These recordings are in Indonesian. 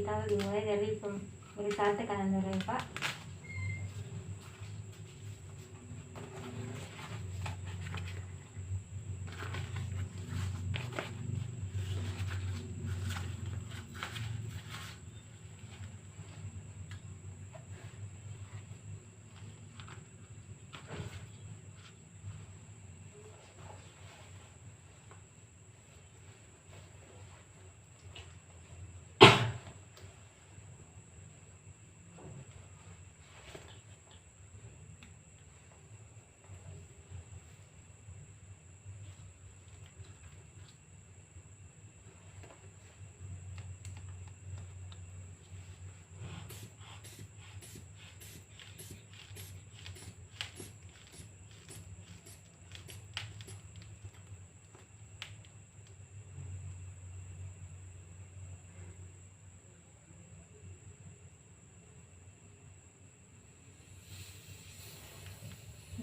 kita dimulai dari pemeriksaan tekanan darah ya Pak.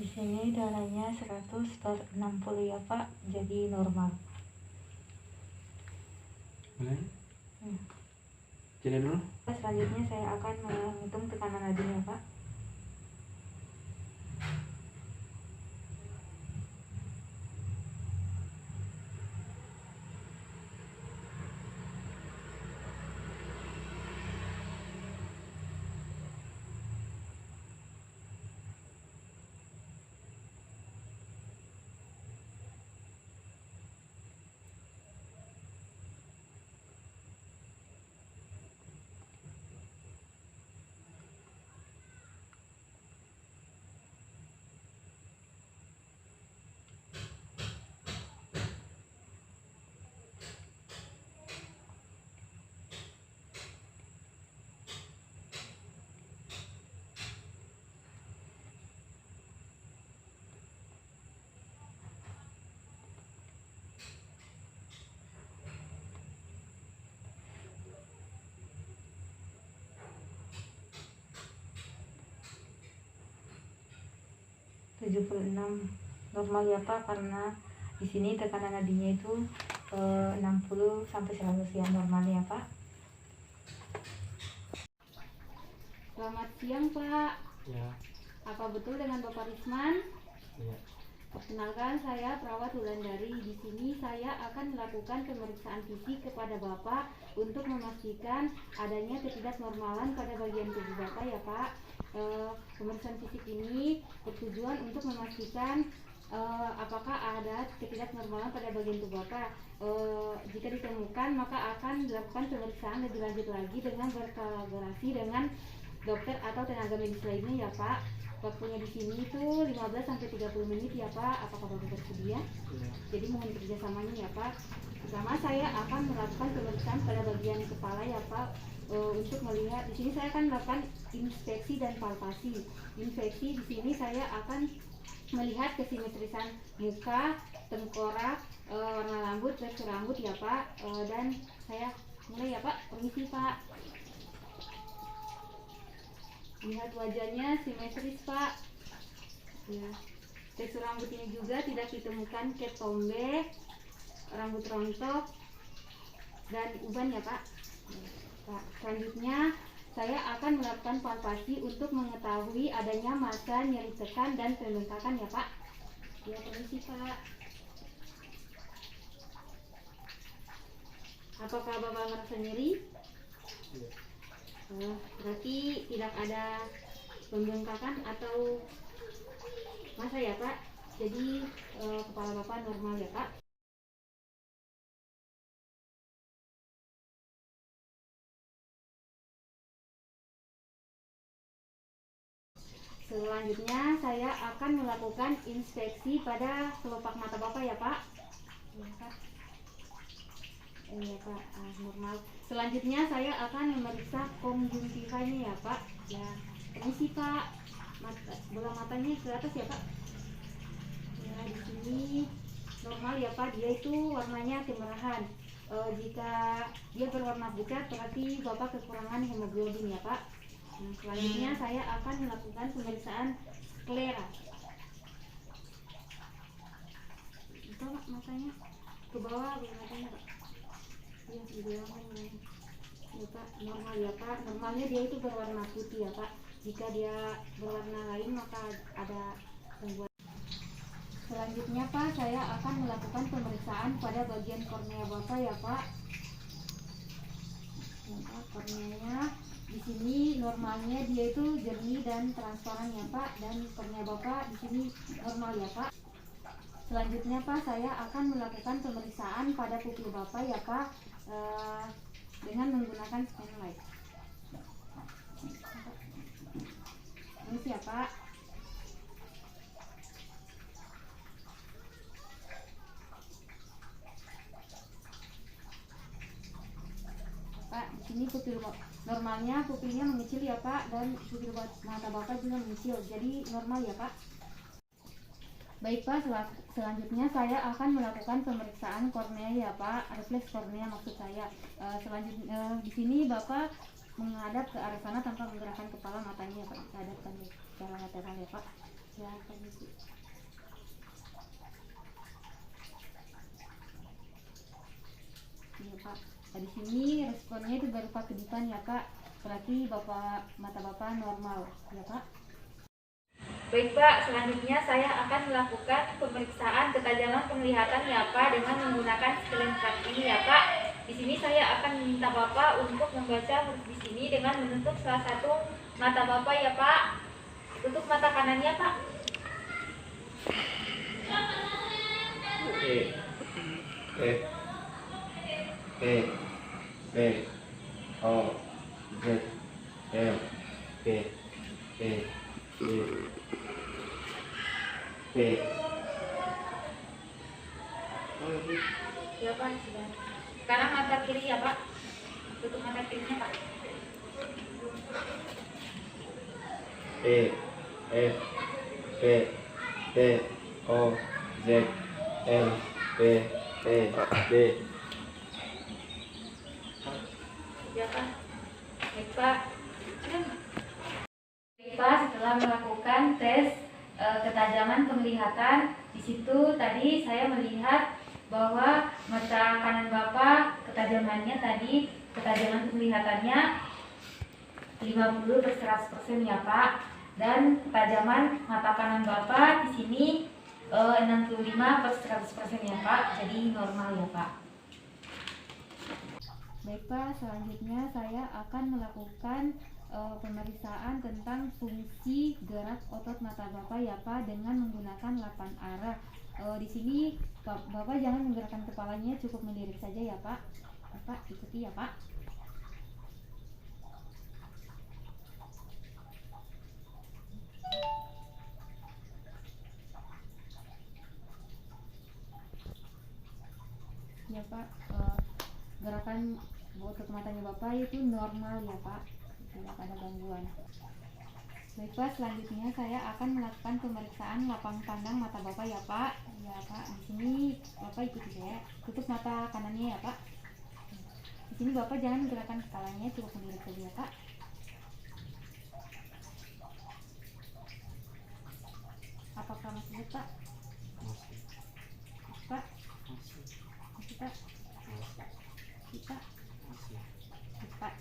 Di sini darahnya 100/60 ya Pak, jadi normal. Jadi dulu. Selanjutnya saya akan menghitung tekanan nadinya Pak. (76) normal ya Pak, karena di sini tekanan nadinya itu 60/100 ya normalnya ya Pak. Selamat siang Pak. Ya. Apa betul dengan Bapak Risman? Ya. Perkenalkan, saya perawat Wulandari. Di sini saya akan melakukan pemeriksaan fisik kepada Bapak untuk memastikan adanya ketidaknormalan pada bagian tubuh Bapak ya Pak. Pemeriksaan fisik ini bertujuan untuk memastikan apakah ada ketidaknormalan pada bagian tubuh Bapak. Jika ditemukan, maka akan dilakukan pemeriksaan lebih lanjut lagi dengan berkolaborasi dengan dokter atau tenaga medis lainnya ya Pak. Waktunya di sini itu 15-30 menit ya Pak. Apakah Bapak bersedia? Ya. Jadi mohon kerjasamanya ya Pak. Pertama saya akan melakukan pemeriksaan pada bagian kepala ya Pak. Untuk melihat di sini saya akan melakukan inspeksi dan palpasi. Inspeksi di sini saya akan melihat kesimetrisan muka, tengkorak, warna rambut, tekstur rambut ya Pak. Dan saya mulai ya Pak. Permisi Pak. Lihat wajahnya simetris Pak. Ya. Tekstur rambut ini juga tidak ditemukan ketombe, rambut rontok, dan uban ya Pak. Pak, selanjutnya saya akan melakukan palpasi untuk mengetahui adanya massa nyeri tekan dan pembengkakan ya Pak. Ya, permisi Pak. Apakah Bapak merasa nyeri? Ya. Berarti tidak ada pembengkakan atau massa ya Pak. Jadi kepala Bapak normal ya Pak. Selanjutnya saya akan melakukan inspeksi pada kelopak mata Bapak ya Pak. Ya Pak. Iya Pak, normal. Selanjutnya saya akan memeriksa konjungtiva ini ya Pak. Ya, permisi Pak. Bola matanya ke atas ya Pak. Ya, di sini normal ya Pak. Dia itu warnanya kemerahan. Jika dia berwarna pucat berarti Bapak kekurangan hemoglobin ya Pak. Nah, selanjutnya saya akan melakukan pemeriksaan sklera. Itu Pak matanya ke bawah, matanya Pak. Iya, di bawah. Ya Pak, normal ya Pak. Normalnya dia itu berwarna putih ya Pak. Jika dia berwarna lain maka ada gangguan. Selanjutnya Pak, saya akan melakukan pemeriksaan pada bagian kornea Bapak ya Pak. Ya, Pak, korneanya di sini normalnya dia itu jernih dan transparan ya Pak, dan kornea Bapak di sini normal ya Pak. Selanjutnya Pak, saya akan melakukan pemeriksaan pada pupil Bapak ya Pak, dengan menggunakan scan light. Ini siapa? Pak, di sini pupil normalnya pupilnya mengecil ya Pak, dan pupil mata Bapak juga mengecil, jadi normal ya Pak. Baik Pak, selanjutnya saya akan melakukan pemeriksaan kornea ya Pak, refleks kornea maksud saya. Selanjutnya di sini Bapak menghadap ke arah sana tanpa menggerakkan kepala matanya ya Pak, dihadapkan secara lateral ya Pak. Ya, permisi. Iya Pak. Di sini responnya itu berupa kedipan ya Pak. Berarti mata Bapak normal ya Pak. Baik Pak, selanjutnya saya akan melakukan pemeriksaan ketajaman penglihatan ya Pak dengan menggunakan scalentrap ini ya Pak. Di sini saya akan meminta Bapak untuk membaca huruf di sini dengan menutup salah satu mata Bapak ya Pak. Tutup mata kanannya Pak. O Z L P Ya Pak, sudah. Sekarang mata kiri ya Pak. Tutup mata kirinya Pak. E F P T O Z L P D. Ya Pak. Baik Pak. Baik Pak, setelah melakukan tes ketajaman penglihatan, di situ tadi saya melihat bahwa mata kanan Bapak ketajaman penglihatannya 50/100% ya Pak, dan ketajaman mata kanan Bapak di sini 65/100% ya Pak, jadi normal ya Pak. Baik Pak, selanjutnya saya akan melakukan pemeriksaan tentang fungsi gerak otot mata Bapak ya Pak dengan menggunakan 8 arah. Di sini Bapak jangan menggerakkan kepalanya, cukup melirik saja ya Pak. Bapak ikuti ya Pak. Ya Pak, gerakan otot matanya Bapak itu normal ya Pak, tidak ada gangguan. Baik Pak, selanjutnya saya akan melakukan pemeriksaan lapang pandang mata Bapak ya Pak. Ya Pak, di sini Bapak ikuti saya. Tutup mata kanannya ya Pak. Di sini Bapak jangan menggerakkan kepalanya, cukup melirik saja ya Pak. Apakah masih lihat Pak? Pak? Masih Pak? Pak? Pak,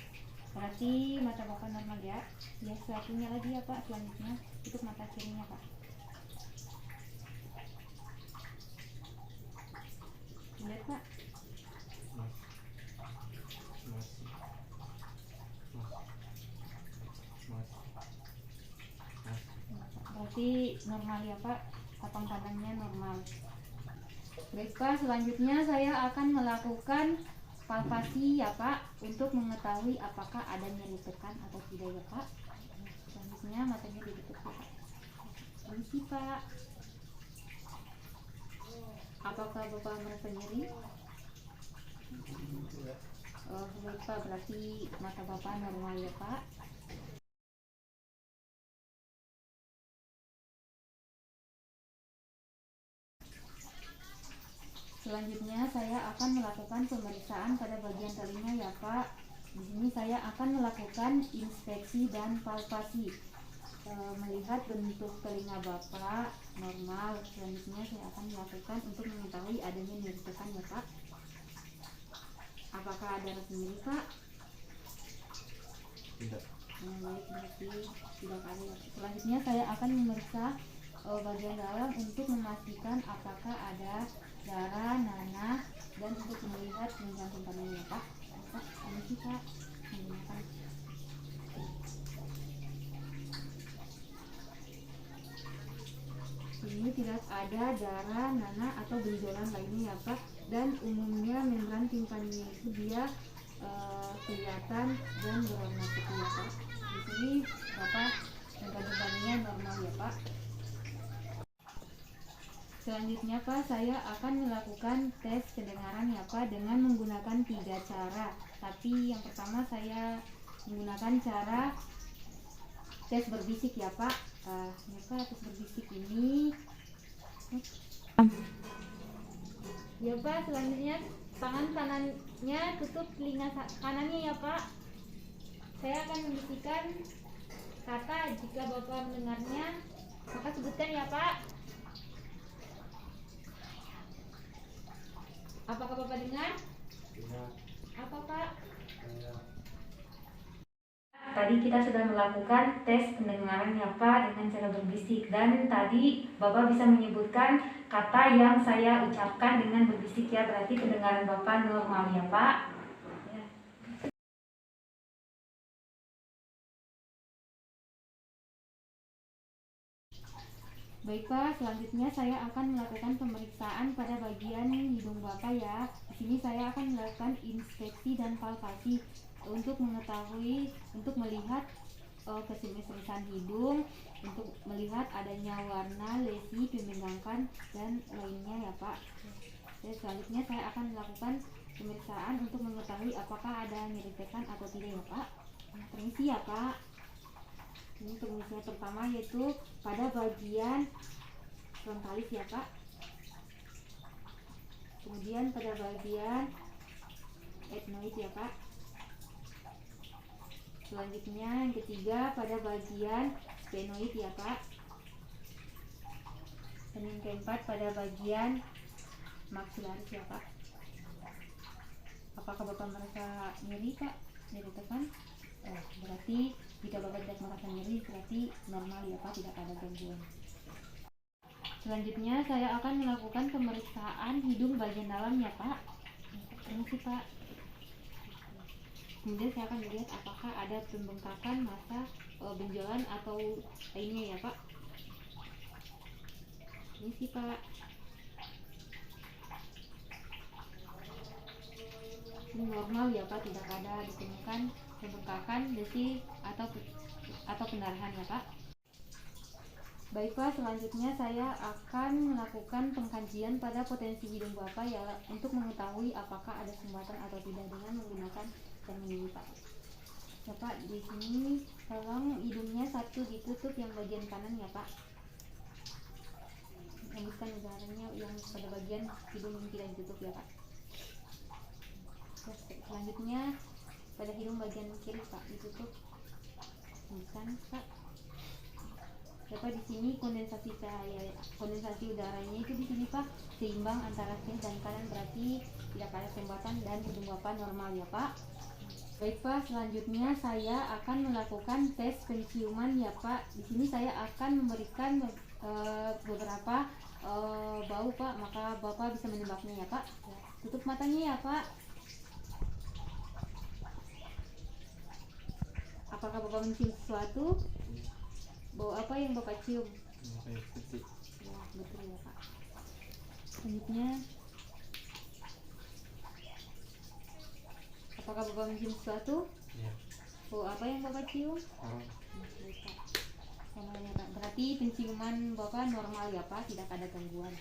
berarti mata Bapak normal ya. Ya, satunya lagi ya Pak, selanjutnya tutup mata kirinya Pak. Lihat Pak. Berarti normal ya Pak, lapang pandangnya normal. Baik Pak, selanjutnya saya akan melakukan palpasi ya Pak, untuk mengetahui apakah ada nyeri tekan atau tidak ya Pak. Selanjutnya matanya ditutup ya Pak. Permisi Pak. Apakah Bapak merasa nyeri? Oh, baik Pak, berarti mata Bapak normal ya Pak. Selanjutnya saya akan melakukan pemeriksaan pada bagian telinga ya Pak. Di sini saya akan melakukan inspeksi dan palpasi, melihat bentuk telinga Bapak normal. Selanjutnya saya akan melakukan untuk mengetahui adanya nyeri tekan ya Pak. Apakah ada rasa nyeri Pak? Tidak. Baik, berarti tidak ada. Selanjutnya saya akan memeriksa bagian dalam untuk memastikan apakah ada darah, nanah, dan untuk melihat penunjang timpannya ya Pak. Pak, ini sih Pak menggunakan. Ini tidak ada darah, nanah, atau benjolan lainnya ya Pak. Dan umumnya membran timpaninya itu dia kelihatan dan berwarna putih ya Pak. Di sini Bapak membran timpaninya normal ya Pak. Selanjutnya Pak, saya akan melakukan tes pendengaran ya Pak dengan menggunakan 3 cara. Tapi yang pertama saya menggunakan cara tes berbisik ya Pak. Ya Pak, tes berbisik ini. Ya Pak, selanjutnya tangan kanannya tutup telinga kanannya ya Pak. Saya akan membisikkan kata, jika Bapak mendengarnya maka sebutkan ya Pak. Apakah Bapak dengar? Dengar. Apa Pak? Saya. Tadi kita sudah melakukan tes pendengaran ya Pak dengan cara berbisik, dan tadi Bapak bisa menyebutkan kata yang saya ucapkan dengan berbisik ya, berarti pendengaran Bapak normal ya Pak. Ya. Baik Pak, selanjutnya saya akan melakukan pemeriksaan pada bagian hidung Bapak ya. Di sini saya akan melakukan inspeksi dan palpasi untuk mengetahui, untuk melihat kesimetrisan hidung, untuk melihat adanya warna, lesi, pemenggangan, dan lainnya ya Pak. Selanjutnya saya akan melakukan pemeriksaan untuk mengetahui apakah ada nyeri tekan atau tidak ya Pak. Permisi ya Pak. Ini pemeriksaan pertama yaitu pada bagian frontalis ya Pak. Kemudian pada bagian ethmoid ya Pak. Selanjutnya yang ketiga pada bagian sphenoid ya Pak. Dan yang keempat pada bagian maxillaris ya Pak. Apakah Bapak merasa nyeri Pak? Nyeri tekan? Berarti jika Bapak tidak merasa nyeri berarti normal ya Pak, tidak ada gangguan. Selanjutnya saya akan melakukan pemeriksaan hidung bagian dalam ya Pak. Permisi Pak. Kemudian saya akan melihat apakah ada pembengkakan, massa, benjolan atau lainnya ya Pak. Ini sih Pak. Ini normal ya Pak, tidak ada ditemukan pembengkakan, lesi atau pendarahan ya Pak. Baik Pak, selanjutnya saya akan melakukan pengkajian pada potensi hidung Bapak ya, untuk mengetahui apakah ada sumbatan atau tidak dengan menggunakan cermin ini Pak. Ya Pak, di sini tolong hidungnya satu ditutup yang bagian kanan ya Pak. Hembuskan udaranya yang pada bagian hidung yang tidak ditutup ya Pak. Selanjutnya pada hidung bagian kiri Pak ditutup. Hembuskan Pak. Ya Pak, di sini kondensasi udaranya itu di sini Pak seimbang antara kiri dan kanan, berarti tidak ada sumbatan dan hidung Bapak normal ya Pak. Baik Pak, selanjutnya saya akan melakukan tes penciuman ya Pak. Di sini saya akan memberikan beberapa bau Pak, maka Bapak bisa menebaknya ya Pak. Tutup matanya ya Pak. Apakah Bapak mencium sesuatu? Bau apa yang Bapak cium? Kayak putih. Ya, betul ya Pak. Selanjutnya, apakah Bapak mencium sesuatu? Ya. Bau apa yang Bapak cium? Baik Pak. Sama ya Pak. Berarti penciuman Bapak normal ya Pak, tidak ada gangguan.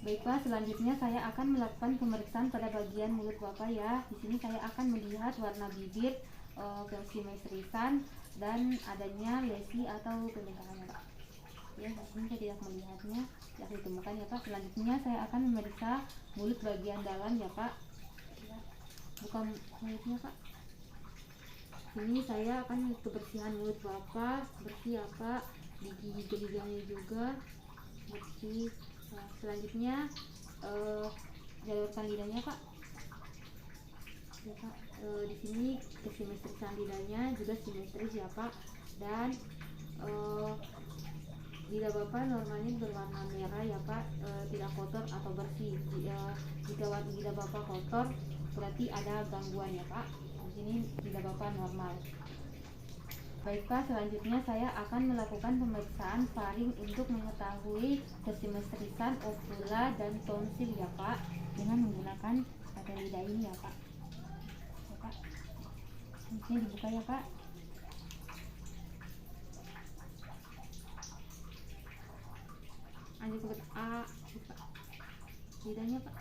Baik Pak, selanjutnya saya akan melakukan pemeriksaan pada bagian mulut Bapak ya. Di sini saya akan melihat warna bibir, kesimetrisan, dan adanya lesi atau pembengkakan Pak. Ya, di sini saya tidak melihatnya, tidak ditemukan ya Pak. Selanjutnya saya akan memeriksa mulut bagian dalam ya Pak. Bukan mulutnya Pak. Ini saya akan kebersihan mulut Bapak, bersih ya Pak. Gigi telinganya juga bersih. Selanjutnya jalurkan lidahnya Pak. Ya, Pak. Di sini kesimetrisan lidahnya juga simetris ya Pak, dan lidah Bapak normalnya berwarna merah ya Pak, tidak kotor atau bersih. Jika lidah Bapak kotor berarti ada gangguan ya Pak. Di sini lidah Bapak normal. Baik Pak, selanjutnya saya akan melakukan pemeriksaan faring untuk mengetahui kesimetrisan ovula dan tonsil ya Pak, dengan menggunakan pada lidah ini ya Pak. Ya, Pak. Ini dibuka ya Pak. Lanjut ke A, buka lidahnya Pak.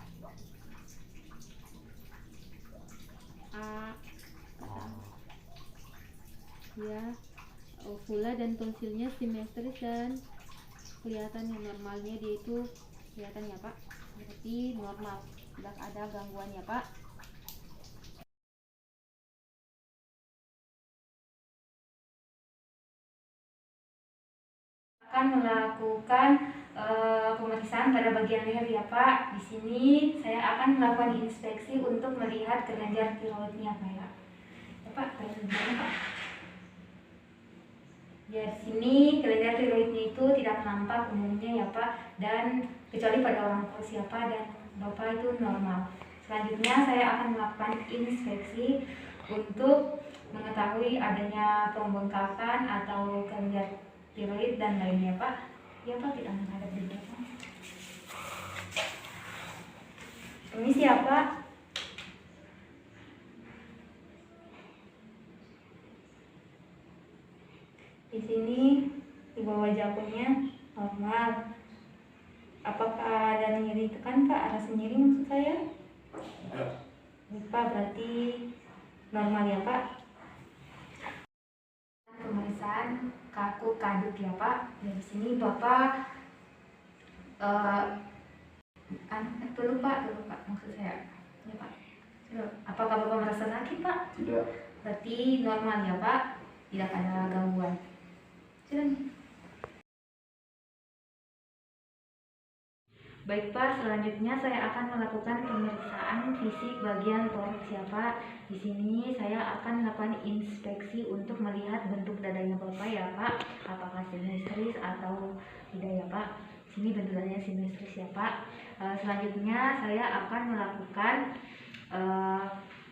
A, kata ya, ovula dan tonsilnya simetris dan kelihatan yang normalnya dia itu kelihatan ya Pak, berarti normal, tidak ada gangguan ya Pak. Akan melakukan pemeriksaan pada bagian leher ya Pak. Di sini saya akan melakukan inspeksi untuk melihat kelenjar tiroidnya Pak ya. Ya Pak, kelenjarnya Pak. Ya, di sini kelenjar tiroidnya itu tidak nampak umumnya ya Pak, dan kecuali pada orang kurus ya Pak, dan Bapak itu normal. Selanjutnya saya akan melakukan inspeksi untuk mengetahui adanya pembengkakan atau kelenjar tiroid dan lainnya Pak. Ya Pak, kita menghadap di belakang. Permisi ya Pak. Di sini di bawah jakunnya normal. Apakah ada nyeri tekan Pak? Rasa nyeri maksud saya? Enggak. Pak, berarti normal ya Pak. Pemeriksaan kaku kadut ya Pak. Dari sini Bapak dulu Pak maksud saya. Ya Pak. Apakah Bapak merasa sakit Pak? Tidak. Berarti normal ya Pak. Tidak ada gangguan. Silakan. Baik Pak, selanjutnya saya akan melakukan pemeriksaan fisik bagian toraks ya Pak. Di sini saya akan melakukan inspeksi untuk melihat bentuk dadanya Bapak ya Pak. Apakah simetris atau tidak ya Pak. Sini bentuk dadanya simetris ya Pak. Selanjutnya saya akan melakukan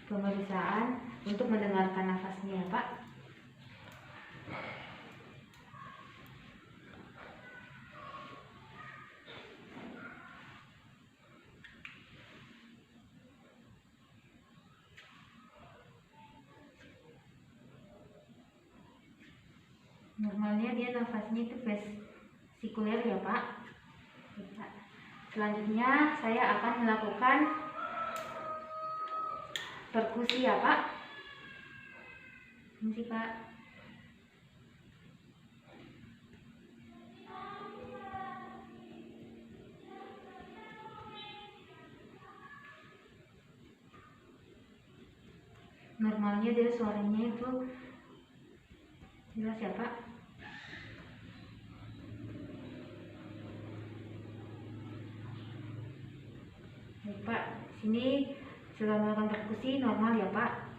pemeriksaan untuk mendengarkan nafasnya ya Pak. Normalnya dia nafasnya itu vesikuler ya Pak. Selanjutnya saya akan melakukan perkusi ya Pak. Ini Pak. Normalnya dia suaranya itu jelas ya Pak. Baik Pak, sini sudah melakukan perkusi normal ya Pak.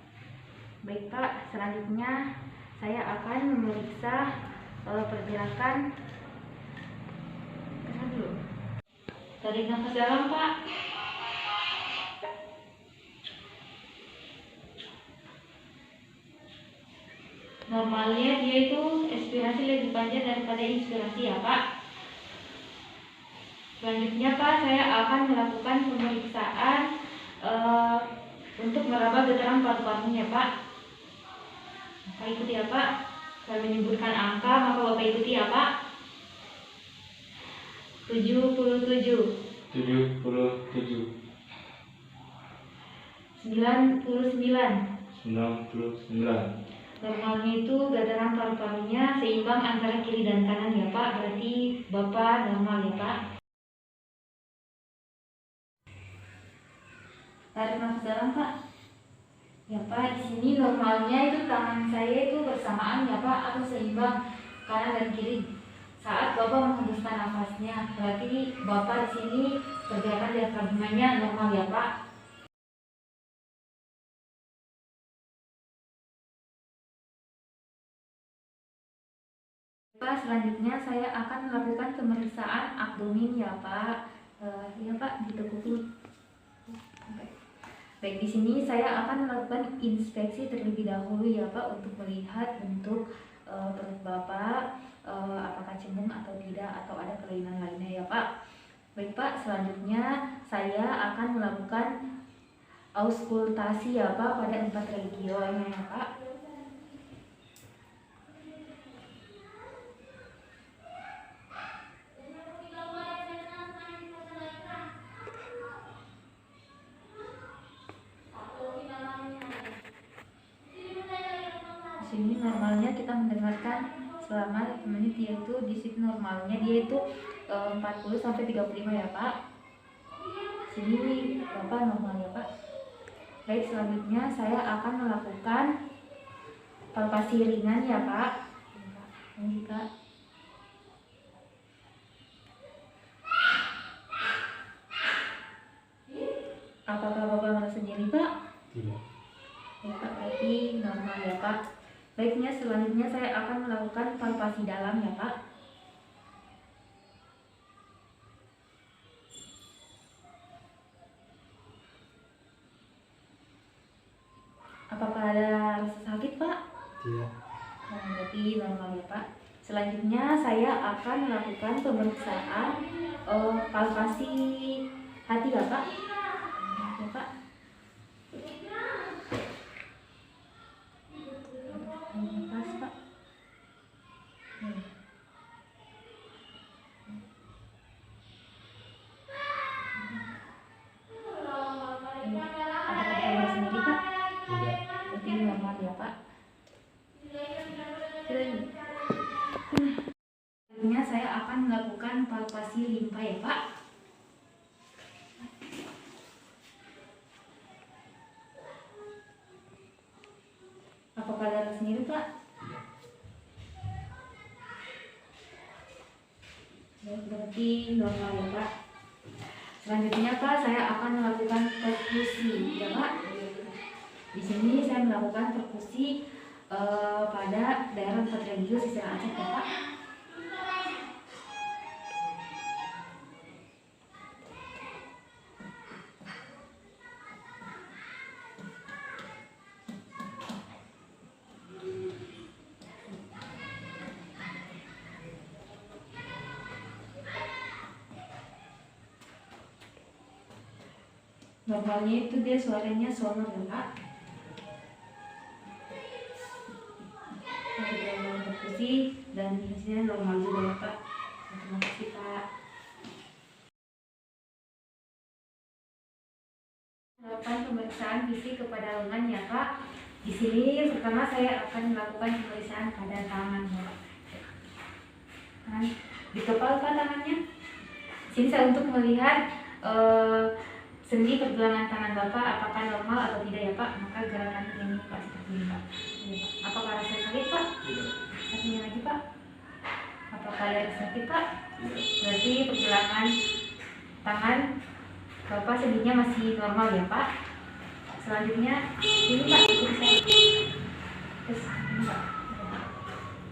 Baik Pak, selanjutnya saya akan memeriksa pergerakan. Tarik nafas dalam Pak. Normalnya dia itu ekspirasi lebih panjang daripada inspirasi ya Pak. Selanjutnya Pak, saya akan melakukan pemeriksaan untuk meraba getaran paru-parunya Pak. Bapak ikuti ya Pak. Saya menyebutkan angka, maka Bapak ikuti ya Pak. 77 77 99 Normalnya itu getaran paru-parunya seimbang antara kiri dan kanan ya Pak. Berarti Bapak normal ya Pak. Tarik nafas dalam Pak. Ya Pak, di sini normalnya itu tangan saya itu bersamaan ya Pak, atau seimbang kanan dan kiri saat Bapak menghembuskan nafasnya. Berarti Bapak di sini pergerakan diafragmanya normal ya Pak. Pak, selanjutnya saya akan melakukan pemeriksaan abdomen ya Pak. Ya Pak, ditekuk. Baik, di sini saya akan melakukan inspeksi terlebih dahulu ya Pak untuk melihat bentuk perut Bapak, apakah cembung atau tidak atau ada kelainan lainnya ya Pak. Baik Pak, selanjutnya saya akan melakukan auskultasi ya Pak pada 4 region ya Pak. Di sini normalnya kita mendengarkan selama 5 menit, yaitu di sini normalnya dia itu 40 sampai 35 ya Pak. Sini Bapak normal ya Pak. Baik, selanjutnya saya akan melakukan palpasi ringan ya Pak. Ini Kak. Apakah Bapak merasa nyeri Pak? Tidak. Ya Pak, berarti normal ya Pak. Baiknya selanjutnya saya akan melakukan palpasi dalam ya Pak. Apakah ada rasa sakit Pak? Tidak. Nah, berarti normal ya Pak. Selanjutnya saya akan melakukan pemeriksaan palpasi hati ya Pak. Ya Pak. Pas Pak. Apakah ada sendiri Pak? Tidak. Berarti normal ya Pak. Selanjutnya saya akan melakukan palpasi limpa ya Pak. Apakah darah sendiri Pak? Baik, berarti normal ya Pak. Selanjutnya Pak, saya akan melakukan perfusi ya Pak. Di sini saya melakukan perfusi pada daerah 4 region sisi Aceh ya Pak. Normalnya itu dia suaranya sonor ya Pak. Saya normal perfusi dan hasilnya normal juga ya Pak. Terima kasih Pak. Melakukan pemeriksaan fisik kepada lengan ya Pak. Di sini pertama saya akan melakukan pemeriksaan pada tangan ya Pak. Dikepal Pak tangannya. Sini saya untuk melihat sendi pergelangan tangan Bapak apakah normal atau tidak ya Pak. Maka gerakan ini Pak seperti ini Pak. Ya, Pak. Apakah rasa sakit Pak? Tidak. Satunya lagi Pak. Apakah ada rasa sakit Pak? Tidak. Berarti pergelangan tangan Bapak sendinya masih normal ya Pak. Selanjutnya ini Pak, ikuti saya. Terus ini Pak.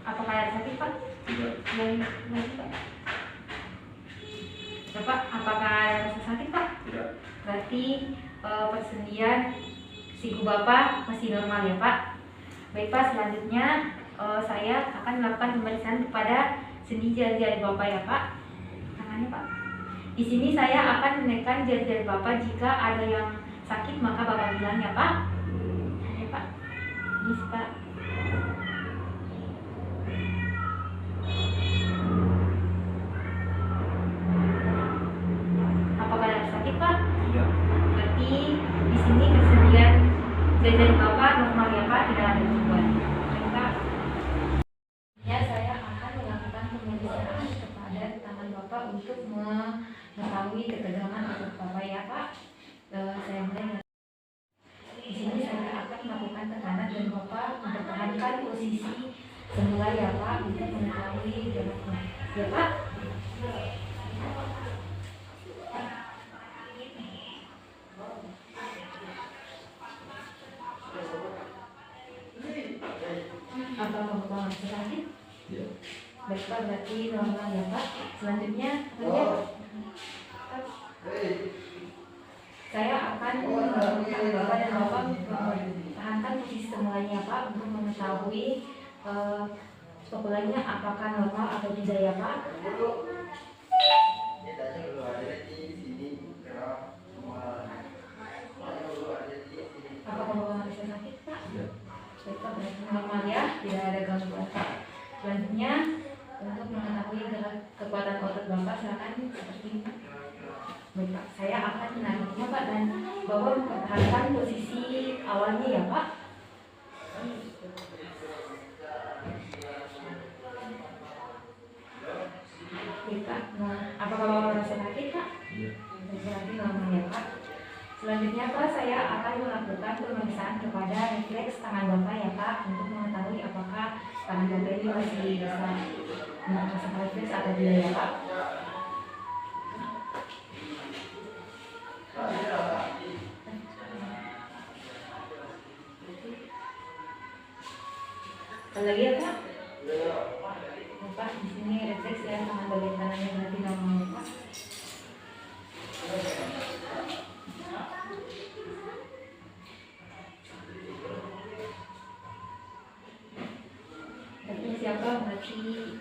Apakah ada sakit Pak? Tidak. Lagi Pak. Bapak, apakah ada rasa sakit Pak? Tidak. Berarti persendian siku Bapak masih normal ya Pak. Baik Pak, selanjutnya saya akan melakukan pemeriksaan kepada sendi jari-jari Bapak ya Pak. Tangannya Pak. Di sini saya akan menekan jari-jari Bapak. Jika ada yang sakit maka Bapak bilang ya Pak. Ya Pak. Ini Pak. Apakah ada sakit Pak? Tidak. Berarti di sini persendian jari-jari Bapak normal ya Pak, tidak ada gangguan. Baik Pak. Ya, saya akan melakukan pemeriksaan kepada tangan Bapak untuk mengetahui ketegangan otot Bapak ya Pak. Saya mulai. Di sini saya akan melakukan tekanan dan Bapak mempertahankan posisi semula ya Pak untuk mengetahui jaraknya. Ya Pak. Apakah Bapak masih sakit? Tidak. Baik Pak, berarti normal ya Pak. Selanjutnya saya akan melakukan Bapak dan Bapak mempertahankan posisi semulanya Pak untuk mengetahui populanya apakah normal atau tidak ya Pak. Apakah Bapak merasa sakit Pak? Baik Pak, berarti normal ya, tidak ada gangguan Pak. Selanjutnya untuk mengetahui kekuatan otot Bapak silakan seperti ini. Baik Pak, saya akan menariknya Pak dan Bapak mempertahankan posisi awalnya ya Pak. Baik Pak, nah, apakah Bapak merasa sakit Pak? Berarti normal ya Pak. Selanjutnya Pak, saya akan melakukan pemeriksaan kepada refleks tangan Bapak ya Pak untuk mengetahui apakah tangan Bapak ini masih bisa melakukan refleks atau tidak ya Pak. Apa lagi ya Pak? Pak, di sini refleks ya tangan bagian kanannya berarti normal ya Pak. Berarti siapa berarti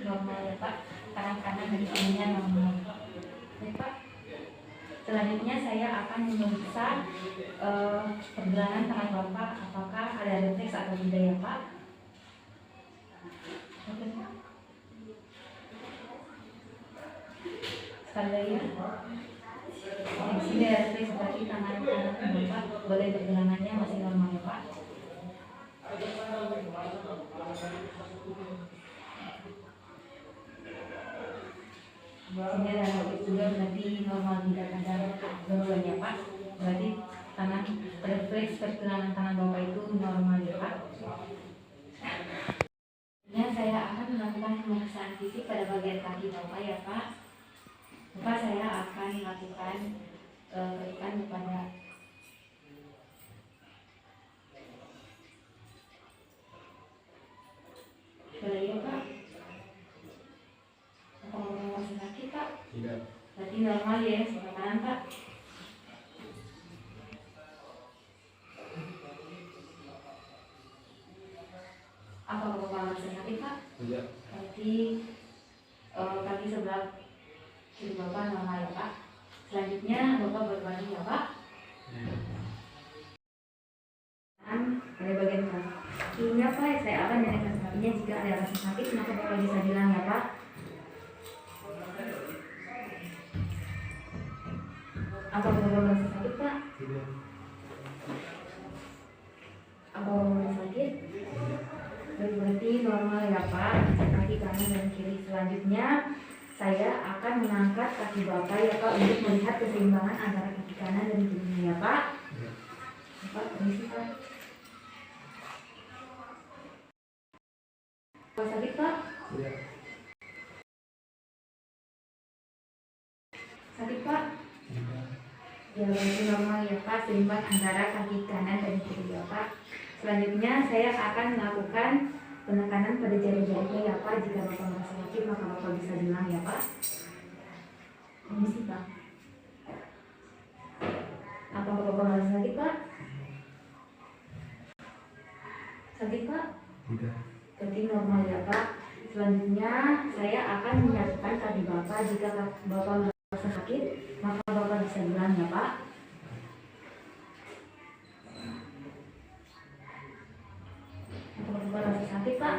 normal ya Pak. Tangan kanan dan kirinya normal. Ya Pak. Selanjutnya saya akan memeriksa pergelangan tangan Bapak apakah ada refleks atau tidak ya Pak. Oke Pak. Sekali lagi ya. Di sini ada refleks berarti tangan kanan Bapak boleh pergelangannya masih normal ya Pak. Sini ada refleks juga berarti normal, tidak ada gangguan ya Pak. Berarti tangan refleks pergelangan tangan Bapak itu normal ya Pak. Saya akan melakukan pemeriksaan fisik pada bagian kaki Bapak ya Pak. Bapak saya akan melakukan kepada ya Pak. Apakah masih sakit Pak? Tidak. Berarti normal ya sebelah kanan Pak. Apakah Bapak masih sakit Pak? Tidak. Berarti kaki sebelah kiri Bapak normal ya Pak. Selanjutnya Bapak berbalik ya Pak. Pada bagian kakinya Pak, saya akan menaikkan kakinya jika ada rasa sakit, maka Bapak bisa bilang ya Pak. Apa Bapak merasa sakit Pak? Tidak. Apa Bapak merasa sakit? Berarti normal ya Pak, kaki kanan dan kiri. Selanjutnya saya akan mengangkat kaki Bapak ya Pak untuk melihat keseimbangan antara kaki kanan dan kirinya ya Pak. Bapak permisi Pak. Apa sakit Pak? Tidak. Sakit Pak? Tidak. Ya berarti normal ya Pak, seimbang antara kaki kanan dan kiri ya Pak. Selanjutnya saya akan melakukan penekanan pada jari-jarinya ya Pak. Jika Bapak merasa sakit maka Bapak bisa bilang ya Pak. Permisi Pak. Apa Bapak merasa sakit Pak? Sakit Pak? Tidak. Berarti normal ya Pak. Selanjutnya saya akan menyatukan kaki Bapak. Jika Bapak merasa sakit maka Bapak bisa bilang ya Pak. Apa Bapak merasa sakit Pak?